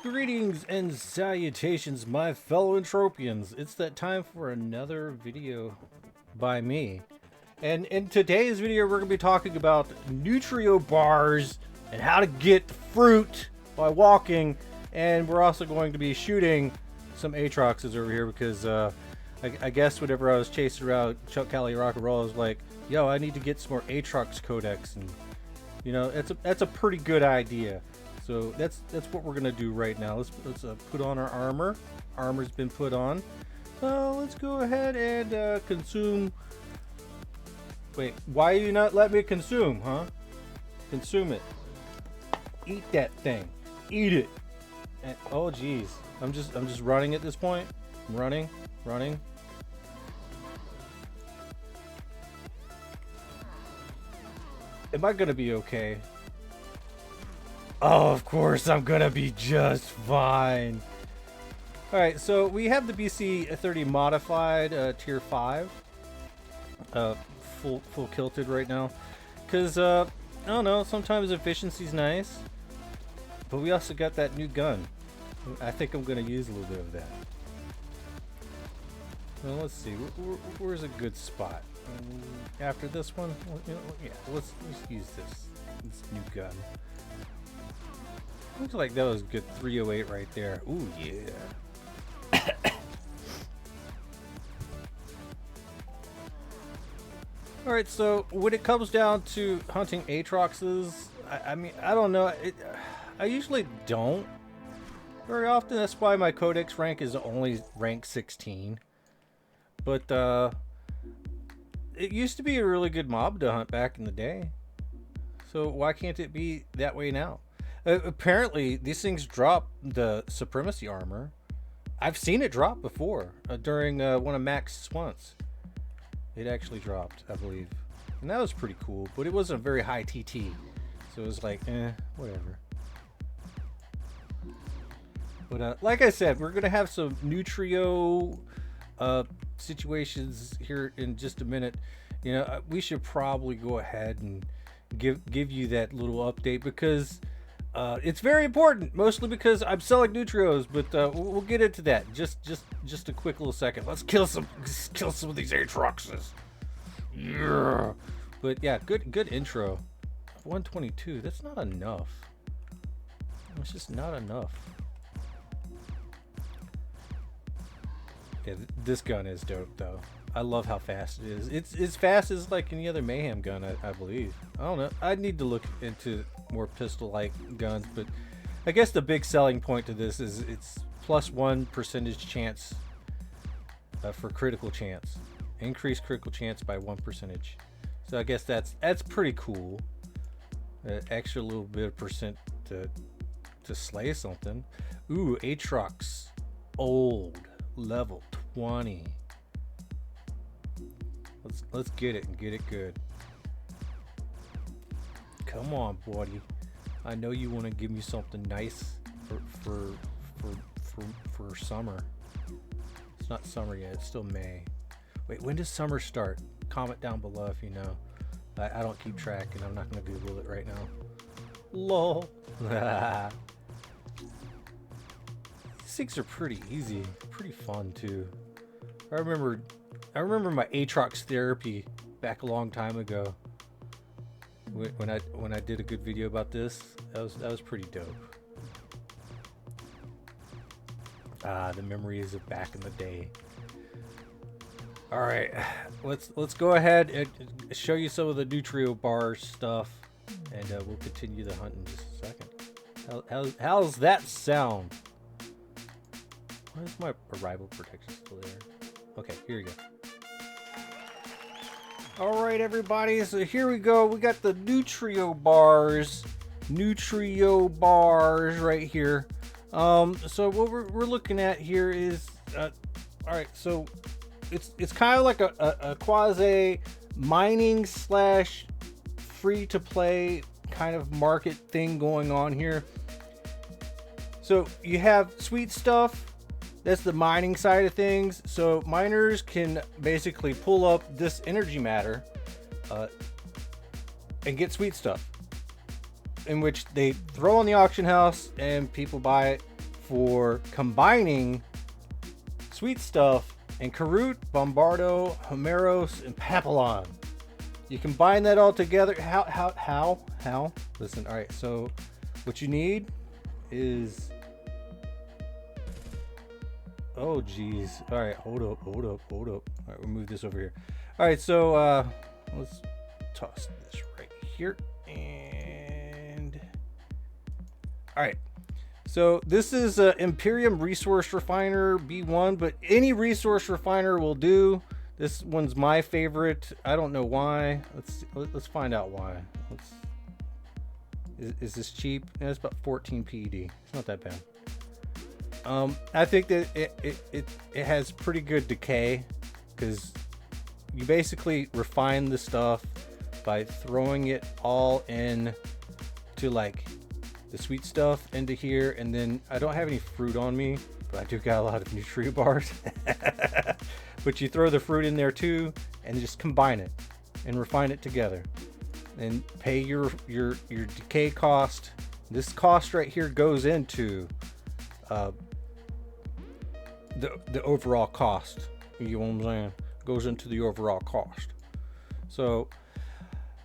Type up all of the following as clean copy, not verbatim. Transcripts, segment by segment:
Greetings and salutations, my fellow Entropians. It's that time for another video by me. And in today's video, we're going to be talking about Nutrio bars and how to get fruit by walking. And we're also going to be shooting some Atroxes over here because I guess whenever I was chasing around Chuck Cali Rock and Roll, I was like, yo, I need to get some more Atrox codex. And, you know, that's a pretty good idea. So that's what we're gonna do right now. Let's put on our armor. Armor's been put on. So let's go ahead and consume. Wait, why are you not letting me consume, huh? Consume it. Eat that thing. Eat it. And, oh geez, I'm just running at this point. I'm running. Am I gonna be okay? Oh, of course, I'm gonna be just fine. Alright, so we have the BC30 modified tier 5. Full kilted right now. Because, I don't know, sometimes efficiency's nice. But we also got that new gun. I think I'm gonna use a little bit of that. Well, let's see, where's a good spot? After this one? You know, yeah, let's use this new gun. Looks like that was a good 308 right there. Ooh, yeah. Alright, so when it comes down to hunting Atroxes, I mean, I don't know. I usually don't very often. That's why my codex rank is only rank 16. But, it used to be a really good mob to hunt back in the day. So why can't it be that way now? Apparently, these things drop the supremacy armor. I've seen it drop before during one of Max's stunts. It actually dropped, I believe, and that was pretty cool. But it wasn't a very high TT, so it was like, whatever. But like I said, we're gonna have some Nutrio situations here in just a minute. You know, we should probably go ahead and give you that little update because. It's very important, mostly because I'm selling Nutrios, but we'll get into that. Just a quick little second. Let's kill some of these Atroxes. Yeah. But yeah, good intro. 122. That's not enough. It's just not enough. Yeah, this gun is dope though. I love how fast it is. It's as fast as like any other Mayhem gun, I believe. I don't know. I need to look into more pistol-like guns, but I guess the big selling point to this is it's plus 1% chance for critical chance. Increased critical chance by 1%. So I guess that's pretty cool. Extra little bit of percent to slay something. Ooh, Atrox, old, level 20. Let's get it and get it good. Come on, buddy. I know you want to give me something nice for summer. It's not summer yet. It's still May. Wait, when does summer start? Comment down below if you know. I don't keep track, and I'm not gonna Google it right now. Lol. These things are pretty easy, pretty fun too. I remember my Atrox therapy back a long time ago. When I did a good video about this, that was pretty dope. The memories of back in the day. All right, let's go ahead and show you some of the Nutrio bar stuff, and we'll continue the hunt in just a second. How's that sound? Why is my arrival protection still there? Okay, here we go. Alright everybody, so here we go. We got the Nutrio bars right here. So what we're looking at here is alright, so it's kind of like a quasi mining slash free to play kind of market thing going on here. So you have sweet stuff. That's the mining side of things. So miners can basically pull up this energy matter and get sweet stuff, in which they throw on the auction house and people buy it for combining sweet stuff and Karut, Bombardo, Homeros, and Papillon. You combine that all together. How? Listen, all right, so what you need is, oh geez. All right, hold up. All right, we'll move this over here. All right, so let's toss this right here. And all right, so this is Imperium Resource Refiner B1, but any resource refiner will do. This one's my favorite. I don't know why. Let's find out why. Is this cheap? Yeah, it's about 14 PED. It's not that bad. I think that it has pretty good decay, because you basically refine the stuff by throwing it all in to like the sweet stuff into here, and then I don't have any fruit on me, but I do got a lot of Nutrio bars. But you throw the fruit in there too, and just combine it and refine it together, and pay your decay cost. This cost right here goes into the overall cost. You know what I'm saying? Goes into the overall cost. So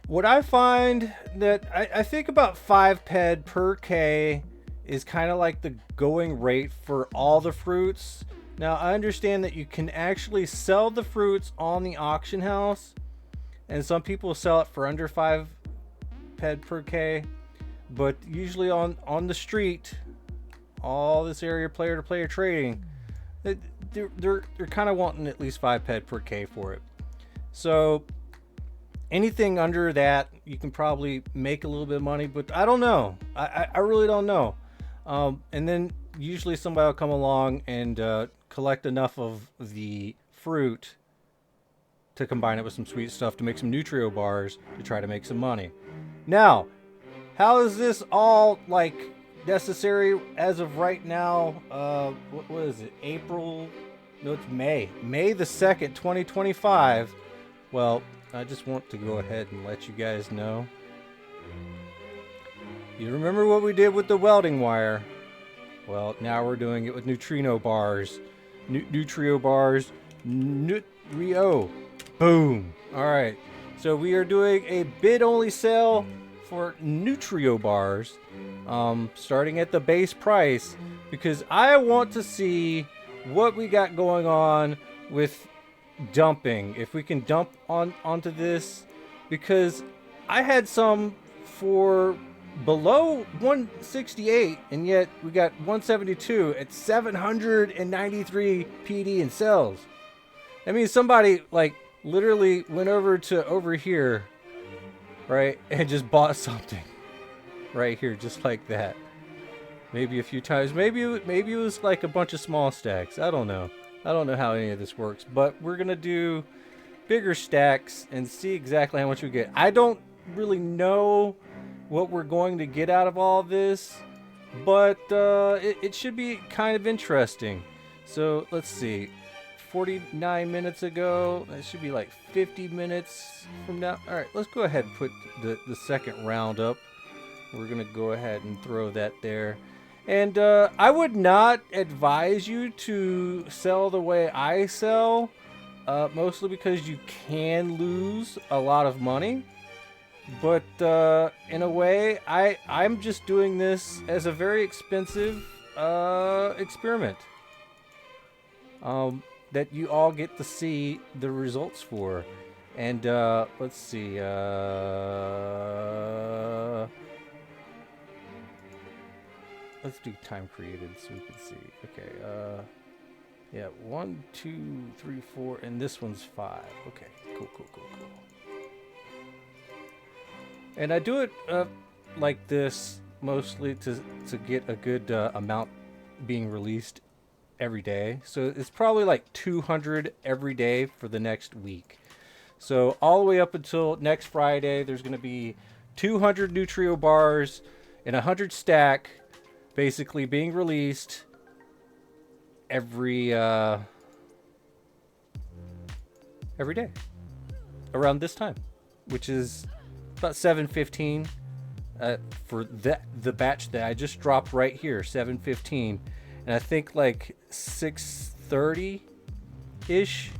what I find that I think about 5 PED per K is kind of like the going rate for all the fruits. Now I understand that you can actually sell the fruits on the auction house, and some people sell it for under 5 PED per K, but usually on the street, all this area player to player trading, they're kind of wanting at least 5 PED per K for it. So anything under that, you can probably make a little bit of money, but I don't know. I really don't know. And then usually somebody will come along and collect enough of the fruit to combine it with some sweet stuff to make some Nutrio bars to try to make some money. Now, how is this all like necessary as of right now? What is it? April? No, it's May. May the 2nd, 2025. Well, I just want to go ahead and let you guys know. You remember what we did with the welding wire? Well, now we're doing it with neutrino bars. Nutrio bars. Nutrio. Boom. Alright. So we are doing a bid-only sale for Nutrio bars. Starting at the base price. Because I want to see what we got going on with dumping. If we can dump onto this. Because I had some for below 168, and yet we got 172 at 793 PD in sales. I mean, somebody like literally went over here, right, and just bought something right here, just like that. Maybe a few times. Maybe it was like a bunch of small stacks. I don't know how any of this works, but we're gonna do bigger stacks and see exactly how much we get. I don't really know what we're going to get out of all this, but it should be kind of interesting. So let's see, 49 minutes ago, it should be like 50 minutes from now. All right, let's go ahead and put the second round up. We're gonna go ahead and throw that there. And I would not advise you to sell the way I sell, mostly because you can lose a lot of money. But in a way, I'm just doing this as a very expensive experiment that you all get to see the results for. And let's see. Let's do time created so we can see. Okay. Yeah, 1, 2, 3, 4, and this one's 5. Okay. Cool. And I do it like this mostly to get a good amount being released every day. So it's probably like 200 every day for the next week. So all the way up until next Friday, there's going to be 200 Nutrio bars and 100 stack basically being released every day around this time, which is about 7:15 for the batch that I just dropped right here, 7:15. and I think like 6:30 ish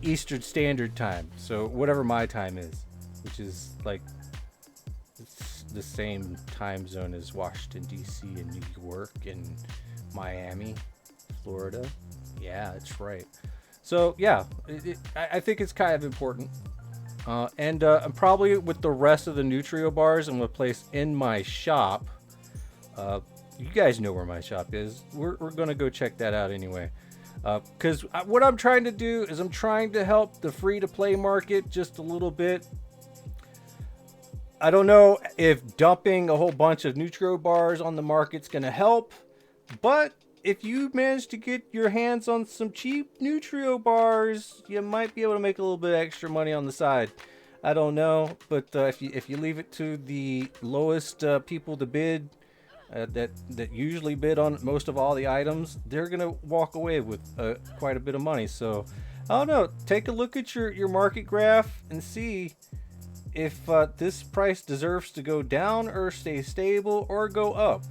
Eastern Standard Time. So whatever my time is, which is like it's the same time zone as Washington D.C. and New York and Miami, Florida. Yeah, that's right. So yeah, I think it's kind of important. And I'm probably with the rest of the Nutrio bars I'm gonna place in my shop. You guys know where my shop is. We're gonna go check that out anyway. Because what I'm trying to do is I'm trying to help the free-to-play market just a little bit. I don't know if dumping a whole bunch of Nutrio bars on the market's gonna help, but if you manage to get your hands on some cheap Nutrio bars, you might be able to make a little bit extra money on the side. I don't know, but if you leave it to the lowest people to bid, that usually bid on most of all the items, they're gonna walk away with quite a bit of money. So I don't know. Take a look at your market graph and see if this price deserves to go down or stay stable or go up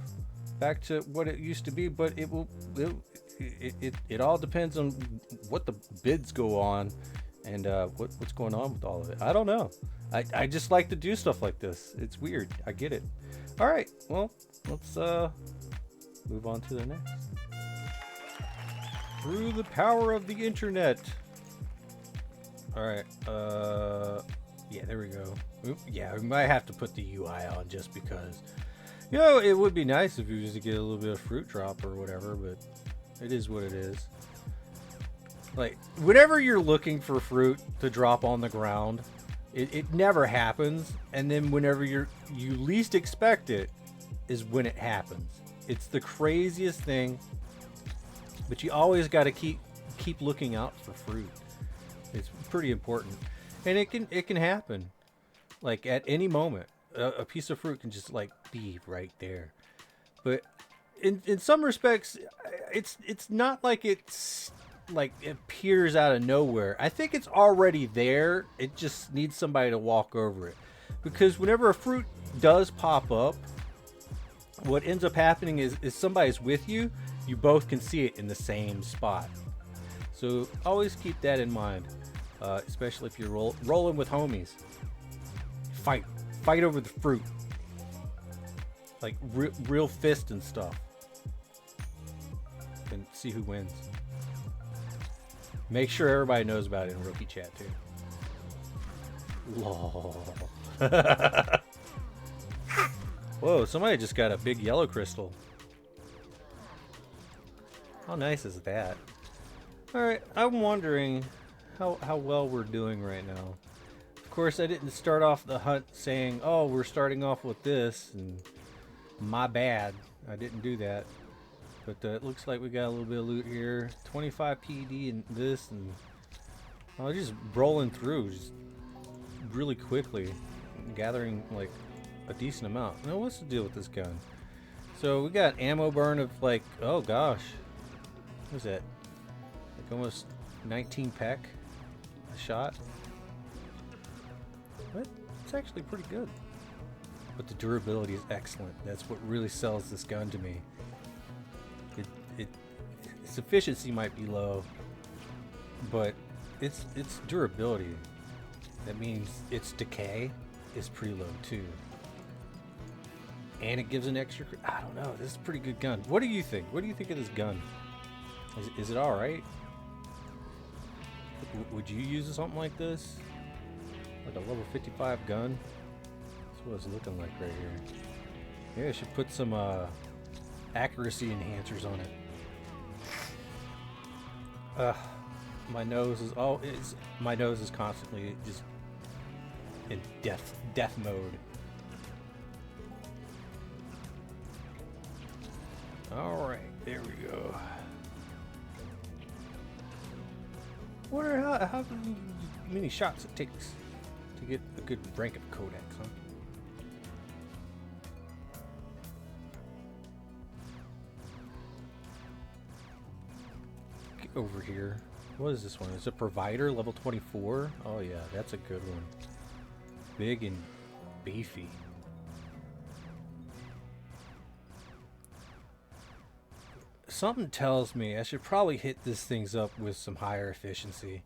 back to what it used to be. But it all depends on what the bids go on and what's going on with all of it. I don't know. I just like to do stuff like this. It's weird. I get it. All right. Well, let's move on to the next. Through the power of the internet. All right. Yeah, there we go. Oop, yeah, we might have to put the UI on just because. You know, it would be nice if you was to get a little bit of fruit drop or whatever, but it is what it is. Like, whenever you're looking for fruit to drop on the ground, it never happens. And then whenever you least expect it is when it happens. It's the craziest thing, but you always got to keep looking out for fruit. It's pretty important, and it can happen, like at any moment. A piece of fruit can just like be right there. But in some respects, it's not like it's like it appears out of nowhere. I think it's already there. It just needs somebody to walk over it, because whenever a fruit does pop up, what ends up happening is somebody's with you. You both can see it in the same spot. So always keep that in mind, especially if you're rolling with homies. Fight over the fruit, like real fist and stuff, and see who wins. Make sure everybody knows about it in rookie chat too. Lol. Whoa, somebody just got a big yellow crystal. How nice is that? Alright, I'm wondering how well we're doing right now. Of course, I didn't start off the hunt saying, oh, we're starting off with this, and my bad. I didn't do that. But it looks like we got a little bit of loot here. 25 PED and this, and I was just rolling through just really quickly, gathering like a decent amount. Now, what's the deal with this gun? So we got ammo burn of like, oh gosh, what is that? Like almost 19 peck a shot. But it's actually pretty good. But the durability is excellent. That's what really sells this gun to me. Its efficiency might be low, but its durability, that means its decay, is pretty low too. And it gives an extra. I don't know. This is a pretty good gun. What do you think? What do you think of this gun? Is it all right? Would you use something like this? Like a level 55 gun? That's what it's looking like right here. Maybe I should put some accuracy enhancers on it. My nose is constantly just in death mode. All right, there we go. Wonder how many shots it takes to get a good rank of Codex, huh? Get over here. What is this one? It's a provider, level 24. Oh yeah, that's a good one. Big and beefy. something tells me I should probably hit this things up with some higher efficiency.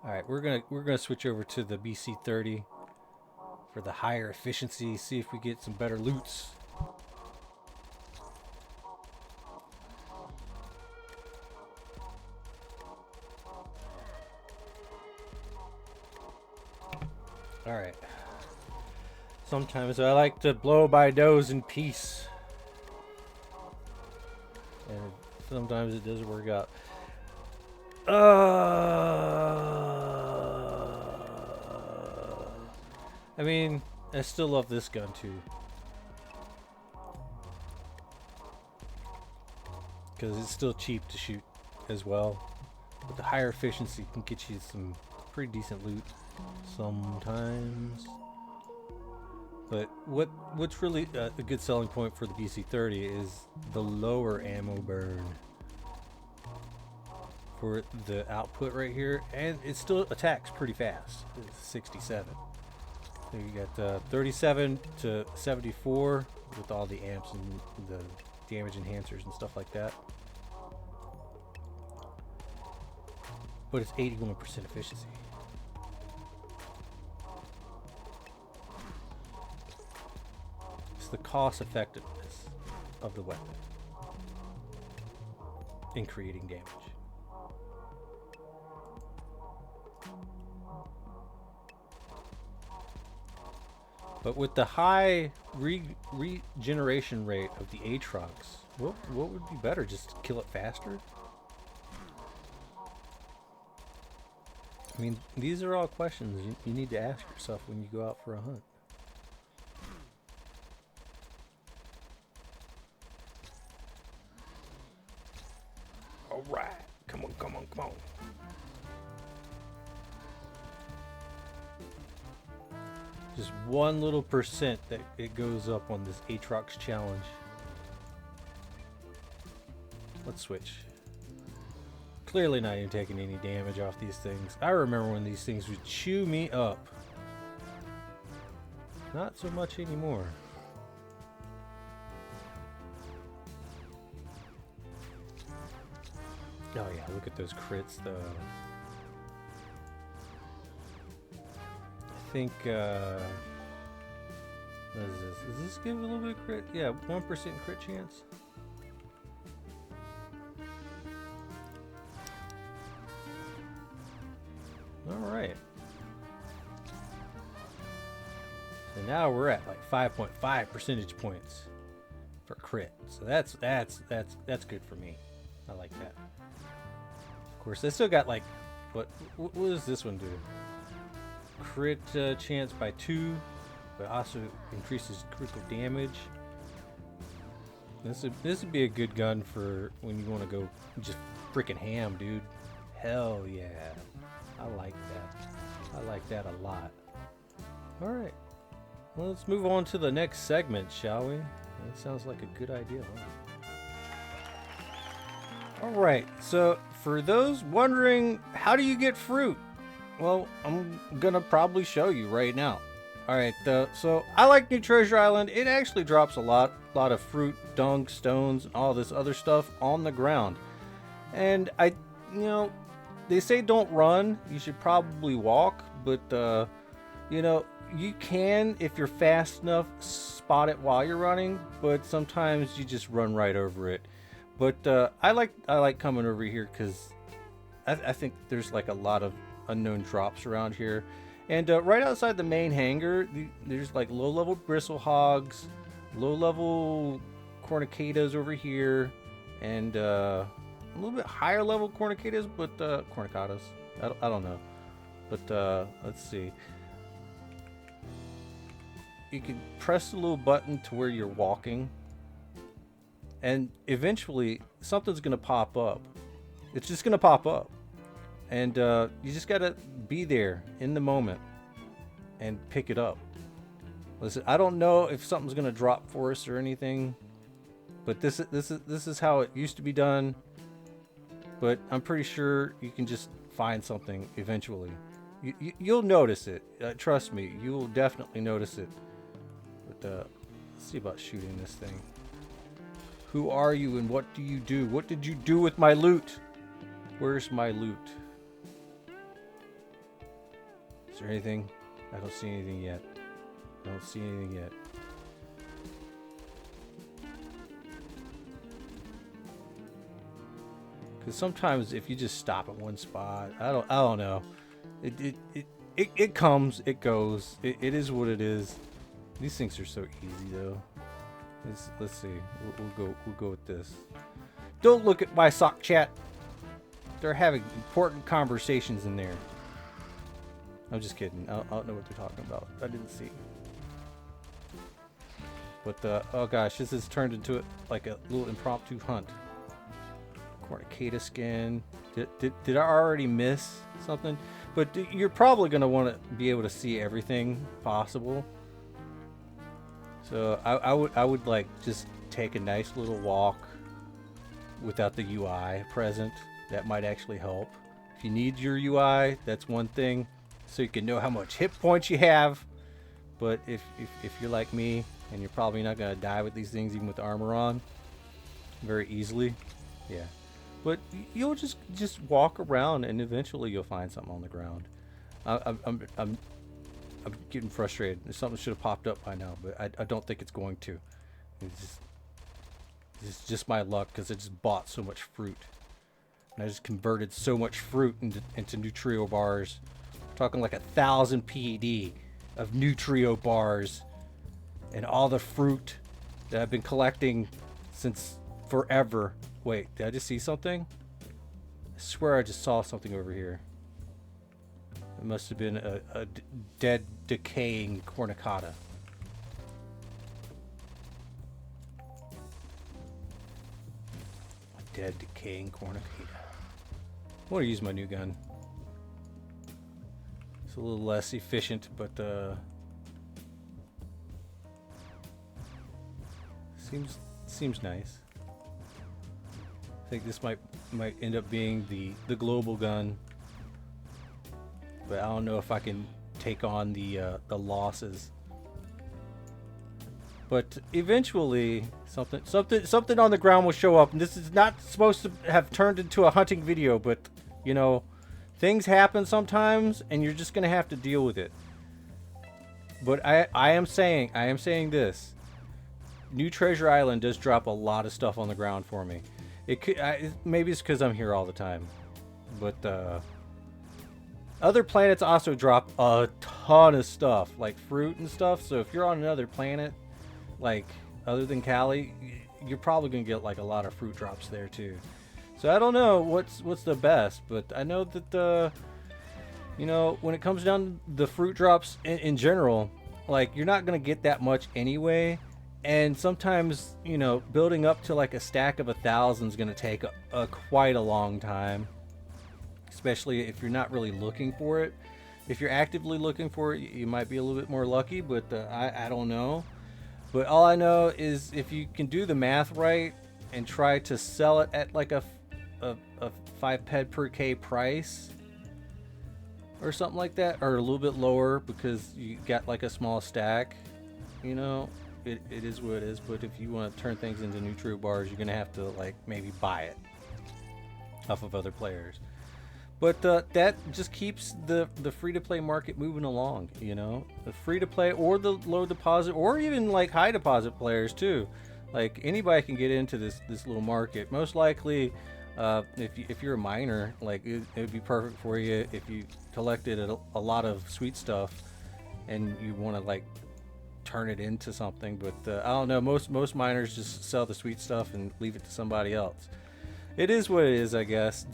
All right, we're gonna switch over to the BC30 for the higher efficiency. See if we get some better loots. All right. Sometimes I like to blow my nose in peace, and sometimes it doesn't work out. I mean, I still love this gun too, because it's still cheap to shoot as well. But the higher efficiency can get you some pretty decent loot sometimes. But what's really a good selling point for the BC30 is the lower ammo burn for the output right here, and it still attacks pretty fast. It's 67. So you got 37 to 74 with all the amps and the damage enhancers and stuff like that. But it's 81% efficiency. It's the cost effectiveness of the weapon in creating damage. But with the high regeneration rate of the Atrox, what would be better? Just kill it faster? I mean, these are all questions you need to ask yourself when you go out for a hunt. All right, come on, come on, come on. Just one little percent that it goes up on this Atrox challenge. Let's switch. Clearly not even taking any damage off these things. I remember when these things would chew me up. Not so much anymore. Oh yeah, look at those crits though. I think, what is this? Does this give a little bit of crit? Yeah, 1% crit chance. Alright. So now we're at like 5.5 percentage points for crit. So that's good for me. I like that. Of course, they still got like, what does this one do? Crit chance by 2, but also increases critical damage. This would be a good gun for when you want to go just freaking ham, dude. Hell yeah. I like that. I like that a lot. Alright. Well, let's move on to the next segment, shall we? That sounds like a good idea, huh? Alright, so for those wondering, how do you get fruit? Well, I'm gonna probably show you right now. Alright, so I like New Treasure Island. It actually drops a lot of fruit, dung, stones, and all this other stuff on the ground. And they say don't run, you should probably walk, but you can, if you're fast enough, spot it while you're running, but sometimes you just run right over it. But I like coming over here because I think there's like a lot of unknown drops around here. And right outside the main hangar, there's like low-level bristle hogs, low-level cornicatas over here, and a little bit higher level cornicatas, but cornicatas. I don't know. But let's see. You can press the little button to where you're walking, and eventually something's gonna pop up. It's just gonna pop up, and you just gotta be there in the moment and pick it up. Listen, I don't know if something's gonna drop for us or anything, but this is how it used to be done. But I'm pretty sure you can just find something eventually. You'll notice it. Trust me, you will definitely notice it But let's see about shooting this thing. Who are you and what do you do? What did you do with my loot? Where's my loot? Is there anything? I don't see anything yet. I don't see anything yet. Because sometimes if you just stop at one spot, I don't know. It comes, it goes. It is what it is. These things are so easy though. Let's see. We'll go with this. Don't look at my sock chat. They're having important conversations in there. I'm just kidding. I don't know what they're talking about. I didn't see. But oh gosh, this has turned into like a little impromptu hunt. Cornicata skin. Did I already miss something? But you're probably gonna want to be able to see everything possible. So I would like just take a nice little walk without the UI present. That might actually help. If you need your UI, that's one thing, so you can know how much hit points you have. But if you're like me, and you're probably not gonna die with these things even with the armor on very easily, yeah. But you'll just walk around and eventually you'll find something on the ground. I'm getting frustrated. Something should have popped up by now, but I don't think it's going to. It's just my luck because I just bought so much fruit. And I just converted so much fruit into Nutrio bars. I'm talking like 1,000 PED of Nutrio bars. And all the fruit that I've been collecting since forever. Wait, did I just see something? I swear I just saw something over here. It must have been a dead, decaying cornicata. A dead, decaying cornicata. I want to use my new gun. It's a little less efficient, but seems nice. I think this might end up being the global gun. But I don't know if I can take on the losses. But eventually, something on the ground will show up. And this is not supposed to have turned into a hunting video, but you know, things happen sometimes, and you're just gonna have to deal with it. But I am saying this: New Treasure Island does drop a lot of stuff on the ground for me. It could maybe it's because I'm here all the time, but. Other planets also drop a ton of stuff, like fruit and stuff. So if you're on another planet, like other than Cali, you're probably gonna get like a lot of fruit drops there too. So I don't know what's the best, but I know that you know, when it comes down to the fruit drops in general, like you're not gonna get that much anyway. And sometimes, you know, building up to like a stack of 1,000 is gonna take quite a long time. Especially if you're not really looking for it. If you're actively looking for it, you might be a little bit more lucky, but I don't know. But all I know is if you can do the math right and try to sell it at like a 5 PED per K price or something like that, or a little bit lower because you got like a small stack, you know, it is what it is. But if you want to turn things into Nutrio bars, you're gonna have to like maybe buy it off of other players. But that just keeps the free-to-play market moving along, you know? The free-to-play or the low deposit or even like high deposit players too. Like anybody can get into this little market. Most likely, if you're a miner, like it would be perfect for you if you collected a lot of sweet stuff and you want to like turn it into something. But I don't know, most miners just sell the sweet stuff and leave it to somebody else. It is what it is, I guess.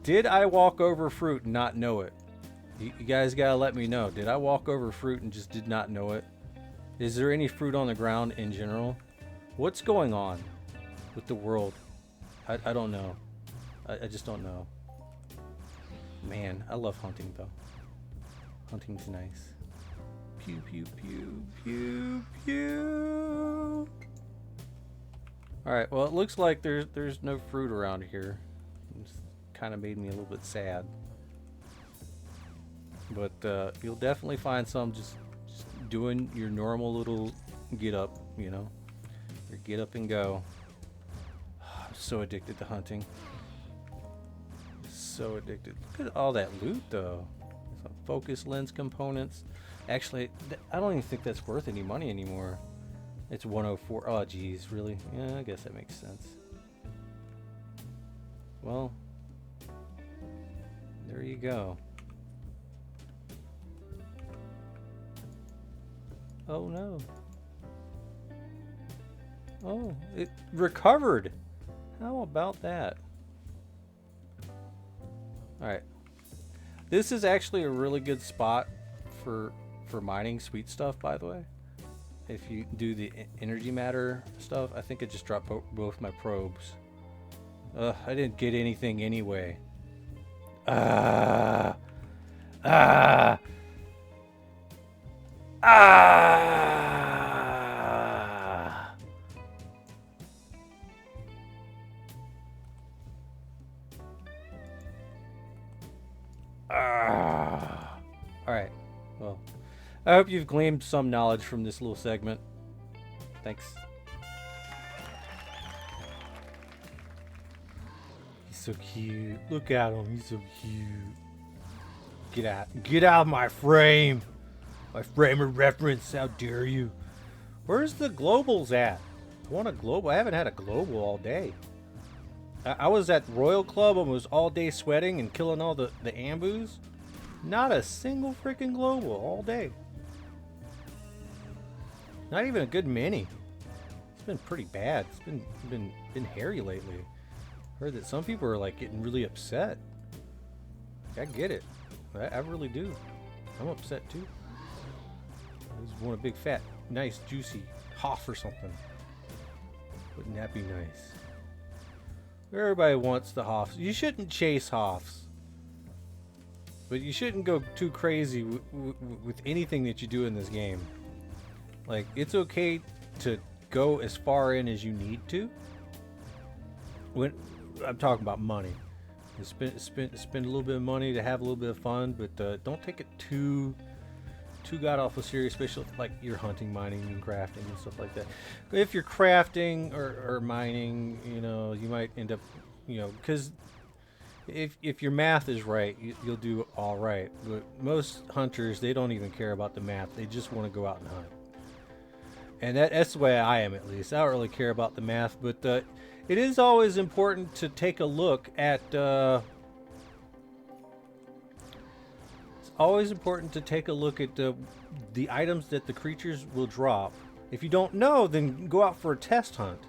Did I walk over fruit and not know it? You guys gotta let me know. Did I walk over fruit and just did not know it? Is there any fruit on the ground in general? What's going on with the world? I don't know. I just don't know. Man, I love hunting though. Hunting's nice. Pew pew pew pew pew. Alright, well it looks like there's no fruit around here. It's kind of made me a little bit sad. But you'll definitely find some just doing your normal little get up, you know, or get up and go. I'm so addicted to hunting. So addicted. Look at all that loot though. Some focus lens components. Actually, I don't even think that's worth any money anymore. It's 104. Oh geez, really? Yeah, I guess that makes sense. Well, there you go. Oh no. Oh, it recovered. How about that? Alright. This is actually a really good spot for mining sweet stuff, by the way. If you do the energy matter stuff, I think I just dropped both my probes. I didn't get anything anyway. Alright. Well, I hope you've gleaned some knowledge from this little segment. Thanks. He's so cute. Look at him. He's so cute. Get out. Get out of my frame. My frame of reference. How dare you? Where's the globals at? I want a global. I haven't had a global all day. I was at Royal Club and was all day sweating and killing all the ambus. Not a single freaking global all day. Not even a good mini. It's been pretty bad. It's been hairy lately. Heard that some people are like getting really upset. I get it. I really do. I'm upset too. I just want a big fat, nice, juicy Hoff or something. Wouldn't that be nice? Everybody wants the Hoffs. You shouldn't chase Hoffs. But you shouldn't go too crazy with anything that you do in this game. Like, it's okay to go as far in as you need to. When I'm talking about money, you spend a little bit of money to have a little bit of fun, but don't take it too god awful serious, especially like you're hunting, mining, and crafting and stuff like that. If you're crafting or mining, you know, you might end up, you know, because if your math is right, you'll do all right. But most hunters, they don't even care about the math. They just want to go out and hunt. And that's the way I am, at least. I don't really care about the math, but it is always important to take a look at. It's always important to take a look at the items that the creatures will drop. If you don't know, then go out for a test hunt.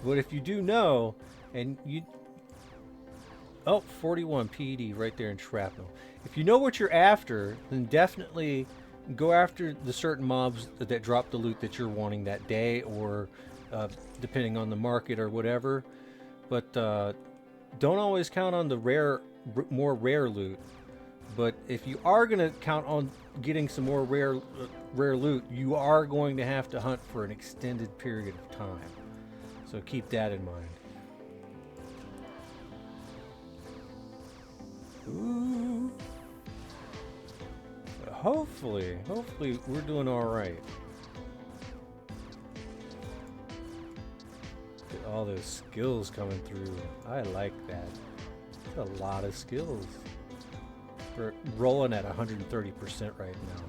But if you do know, and you... Oh, 41 PED right there in shrapnel. If you know what you're after, then definitely go after the certain mobs that drop the loot that you're wanting that day, or depending on the market or whatever. But don't always count on the more rare loot. But if you are going to count on getting some more rare loot, you are going to have to hunt for an extended period of time. So keep that in mind. Ooh. Hopefully we're doing all right. Get all those skills coming through. I like that. That's a lot of skills. We're rolling at 130% right now.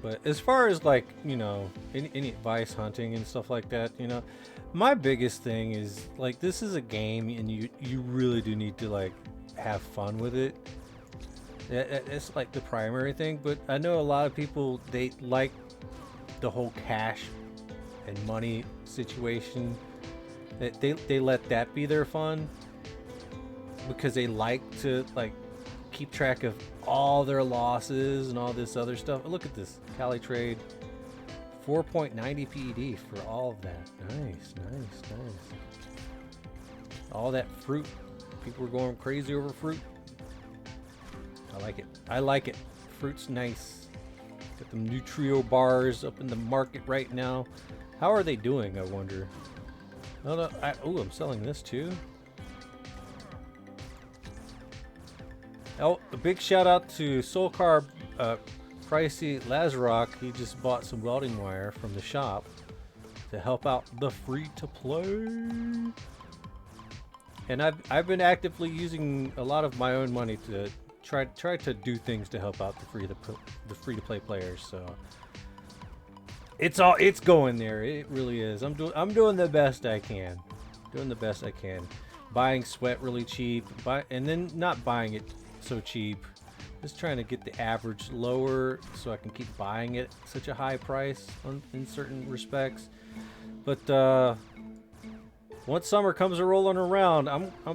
But as far as, like, you know, any advice hunting and stuff like that, you know, my biggest thing is, like, this is a game and you really do need to, like, have fun with it. It's like the primary thing. But I know a lot of people, they like the whole cash and money situation. That they let that be their fun because they like to, like, keep track of all their losses and all this other stuff. Look at this Cali trade, 4.90 PED for all of that. Nice. All that fruit. People were going crazy over fruit. I like it. Fruit's nice. Got them Nutrio bars up in the market right now. How are they doing, I wonder? Oh, no, I'm selling this too. Oh, a big shout out to Soulcar Pricey Lazarok. He just bought some welding wire from the shop to help out the free-to-play. And I've been actively using a lot of my own money to try to do things to help out the free-to-play players. So it's going there. It really is. I'm doing the best I can. Doing the best I can. Buying sweat really cheap, and then not buying it so cheap. Just trying to get the average lower so I can keep buying it at such a high price in certain respects. But once summer comes rolling around,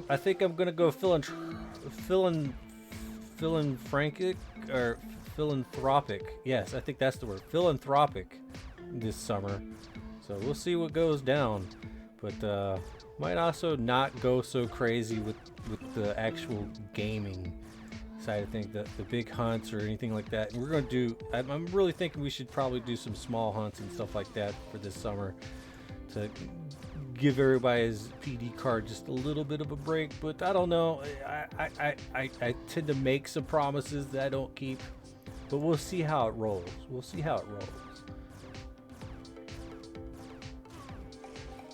I think I'm gonna go philanthropic. Yes, I think that's the word. Philanthropic this summer. So we'll see what goes down. But might also not go so crazy with the actual gaming side of things, the big hunts or anything like that. And we're going to do, I'm really thinking we should probably do some small hunts and stuff like that for this summer to give everybody's PD card just a little bit of a break. But I don't know, I tend to make some promises that I don't keep, but we'll see how it rolls. We'll see how it rolls.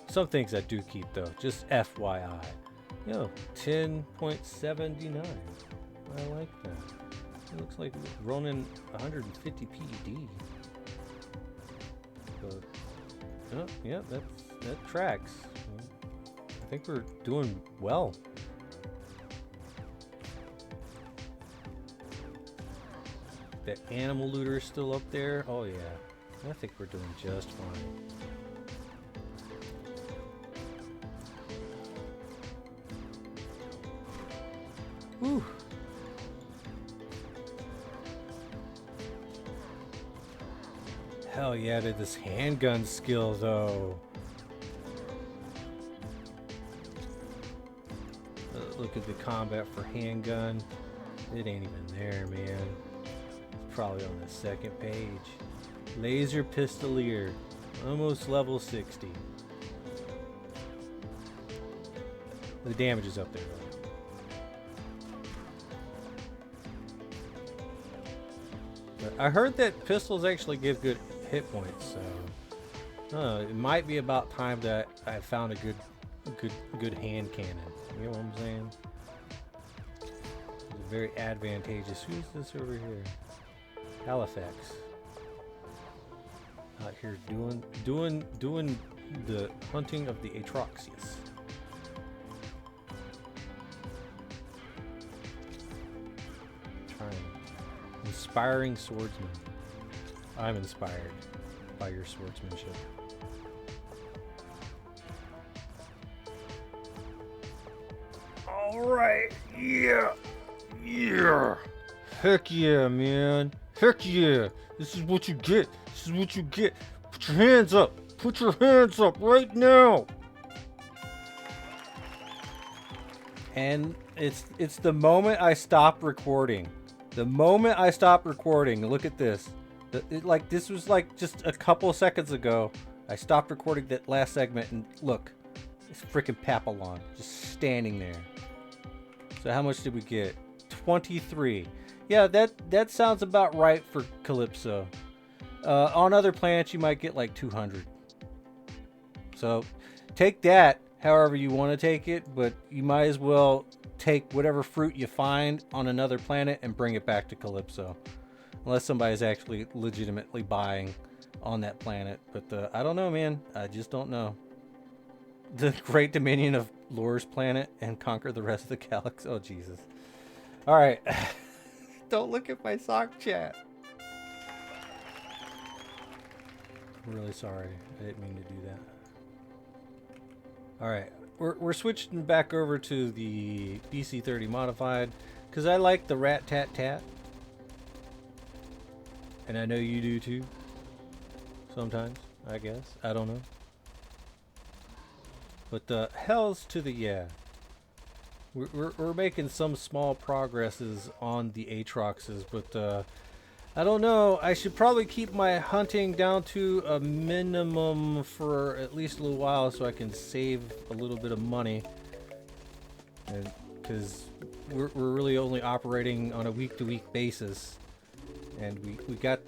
Some things I do keep though, just FYI. Yo, 10.79. I like that. It looks like running 150 PED. But oh, yeah, that tracks. I think we're doing well. The animal looter is still up there. Oh yeah, I think we're doing just fine. Whew. Hell yeah to this handgun skill though. Look at the combat for handgun. It ain't even there, man. It's probably on the second page. Laser pistolier. Almost level 60. The damage is up there though. I heard that pistols actually give good hit points, so it might be about time that I found a good hand cannon. You know what I'm saying? It's very advantageous. Who's this over here? Halifax. Out here doing the hunting of the Atroxes. Inspiring swordsman. I'm inspired by your swordsmanship. Alright, yeah. Heck yeah, man. Heck yeah. This is what you get. This is what you get. Put your hands up. Put your hands up right now. And it's the moment I stop recording. The moment I stopped recording, look at this. This was like just a couple seconds ago. I stopped recording that last segment and look, it's freaking Papillon just standing there. So how much did we get? 23. Yeah, that sounds about right for Calypso. On other planets, you might get like 200. So take that however you want to take it, but you might as well take whatever fruit you find on another planet and bring it back to Calypso. Unless somebody's actually legitimately buying on that planet. But I don't know, man. I just don't know. The Great Dominion of Lore's planet and conquer the rest of the galaxy. Oh, Jesus. Alright. Don't look at my sock chat. I'm really sorry. I didn't mean to do that. Alright. We're switching back over to the BC30 modified because I like the rat-tat-tat. And I know you do too. Sometimes, I guess. I don't know. But hell's to the yeah. We're making some small progresses on the Atroxes, but I don't know. I should probably keep my hunting down to a minimum for at least a little while so I can save a little bit of money. And because we're really only operating on a week-to-week basis, and we got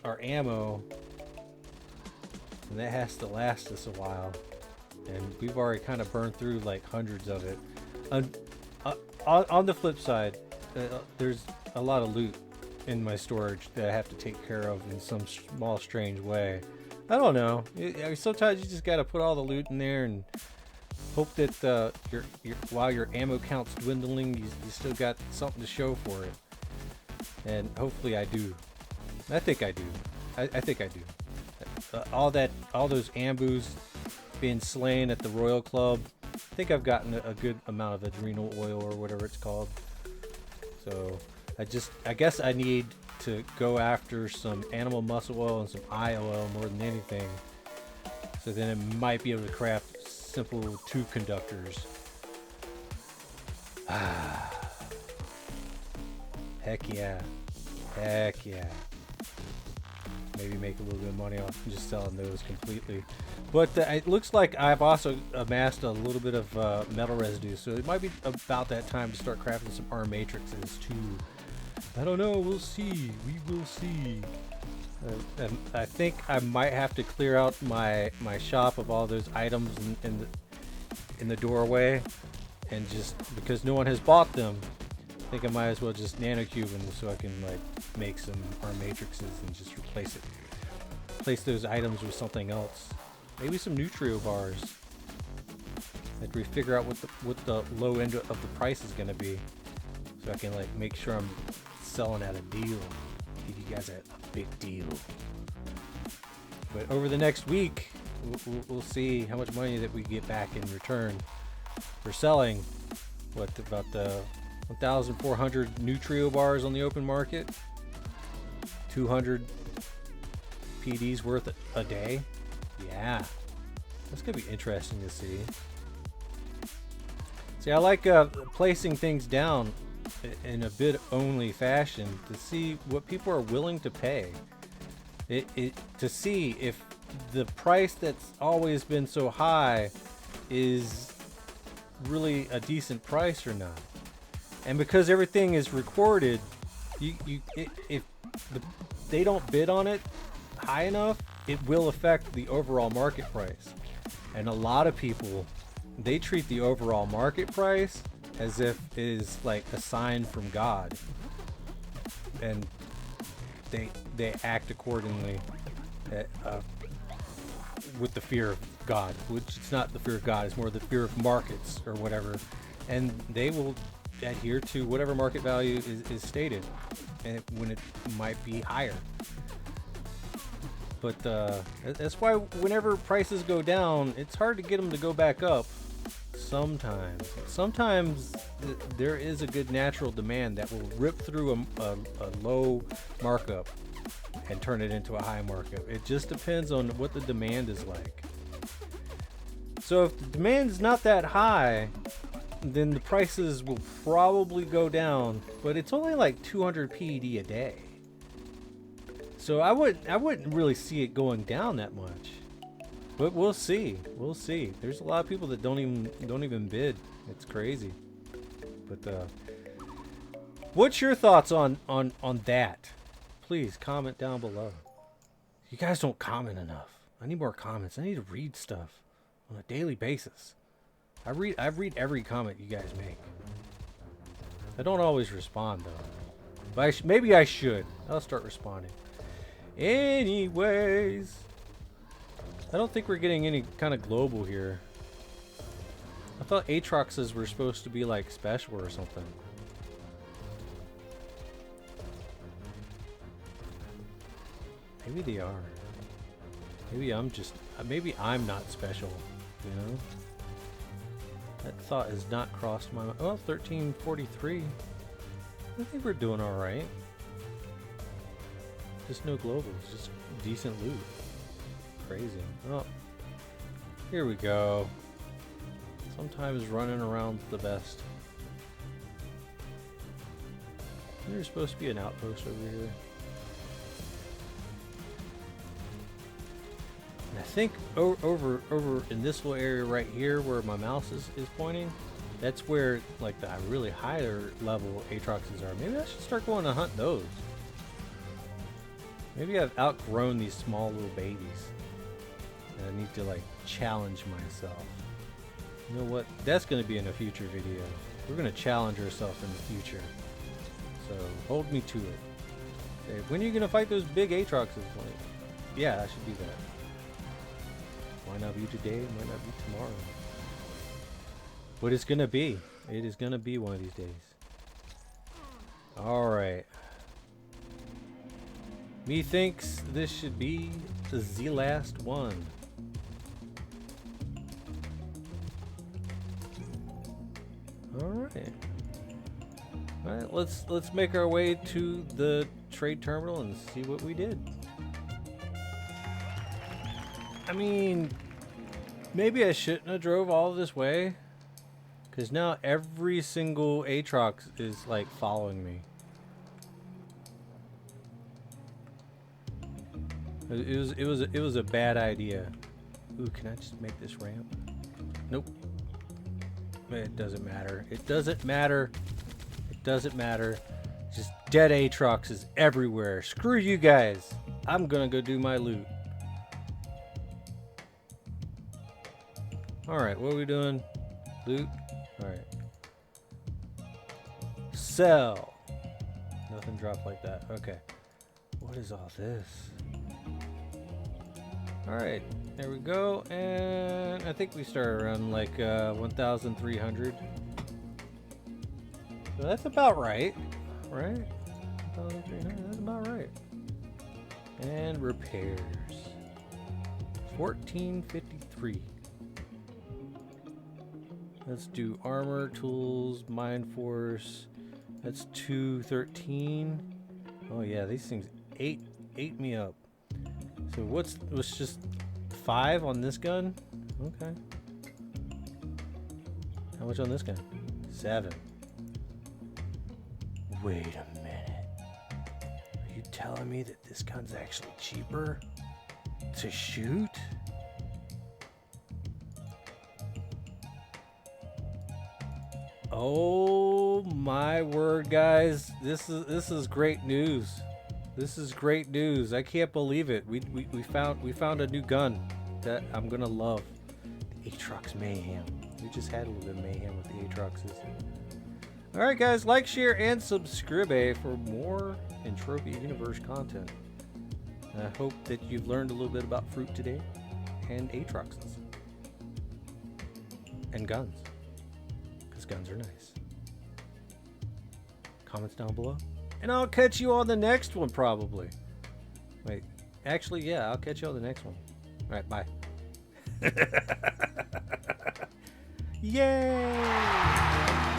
our ammo, and that has to last us a while, and we've already kind of burned through like hundreds of it. On the flip side, there's a lot of loot in my storage that I have to take care of in some small strange way. I don't know. Sometimes you just gotta put all the loot in there and hope that while your ammo count's dwindling, you still got something to show for it. And hopefully I do. I think I do. I think I do. All those ambus being slain at the Royal Club, I think I've gotten a good amount of adrenal oil or whatever it's called. So I guess I need to go after some animal muscle oil and some eye oil more than anything. So then it might be able to craft simple tube conductors. Heck yeah. Heck yeah. Maybe make a little bit of money off just selling those completely. But it looks like I've also amassed a little bit of metal residue, so it might be about that time to start crafting some arm matrices too. I don't know, we'll see. We will see. And I think I might have to clear out my shop of all those items in the doorway, and just because no one has bought them, I think I might as well just nanocube them so I can like make some arm matrices and just replace those items with something else. Maybe some Nutrio bars. After we figure out what the low end of the price is gonna be, so I can like make sure I'm selling at a deal. Give you guys a big deal. But over the next week, we'll see how much money that we get back in return for selling. What, about the 1,400 Nutrio bars on the open market? 200 PEDs worth a day? Yeah, that's gonna be interesting to see. See, I like placing things down in a bid-only fashion to see what people are willing to pay. To see if the price that's always been so high is really a decent price or not. And because everything is recorded, if they don't bid on it high enough, it will affect the overall market price. And a lot of people, they treat the overall market price as if it is like a sign from God, and they act accordingly with the fear of God, which it's not the fear of God, it's more the fear of markets or whatever, and they will adhere to whatever market value is stated, and when it might be higher. But that's why whenever prices go down, it's hard to get them to go back up. Sometimes there is a good natural demand that will rip through a low markup and turn it into a high markup. It just depends on what the demand is like. So if the demand is not that high, then the prices will probably go down, but it's only like 200 PED a day. So I wouldn't really see it going down that much. But we'll see. We'll see. There's a lot of people that don't even bid. It's crazy. But what's your thoughts on that? Please comment down below. You guys don't comment enough. I need more comments. I need to read stuff on a daily basis. I read every comment you guys make. I don't always respond though. But maybe I should. I'll start responding. Anyways, I don't think we're getting any kind of global here. I thought Atroxes were supposed to be like special or something. Maybe they are. Maybe I'm not special, you know? That thought has not crossed my mind. Oh, 1343. I think we're doing alright. Just no globals, just decent loot. Crazy. Oh, here we go. Sometimes running around's the best. There's supposed to be an outpost over here. And I think over in this little area right here where my mouse is pointing, That's where like the really higher level Atroxes are. Maybe I should start going to hunt those. Maybe I've outgrown these small little babies. And I need to like challenge myself. You know what? That's going to be in a future video. We're going to challenge ourselves in the future. So hold me to it. Okay, when are you going to fight those big Atroxes? Like, yeah, I should do that. Might not be today, might not be tomorrow. But it's going to be. It is going to be one of these days. Alright. Methinks this should be the last one. Alright. Alright, let's make our way to the trade terminal and see what we did. I mean, maybe I shouldn't have drove all this way, because now every single Atrox is like following me. It was a bad idea. Ooh, can I just make this ramp? Nope. It doesn't matter. It doesn't matter. It doesn't matter. Just dead Atroxes everywhere. Screw you guys. I'm gonna go do my loot. Alright, what are we doing? Loot? Alright. Sell. Nothing dropped like that. Okay. What is all this? Alright, there we go. And I think we started around like 1,300. So that's about right. Right? 1,300, that's about right. And repairs. 1453. Let's do armor, tools, mind force. That's 213. Oh yeah, these things ate me up. So what's just 5 on this gun? Okay. How much on this gun? 7. Wait a minute. Are you telling me that this gun's actually cheaper to shoot? Oh my word, guys. This is great news. This is great news. I can't believe it. We found a new gun that I'm gonna love. The Atrox Mayhem. We just had a little bit of mayhem with the Atroxes. Alright guys, like, share, and subscribe for more Entropia Universe content. I hope that you've learned a little bit about fruit today, and Atroxes. And guns. Because guns are nice. Comments down below. And I'll catch you on the next one, probably. Wait, actually, yeah, I'll catch you on the next one. Alright, bye. Yay!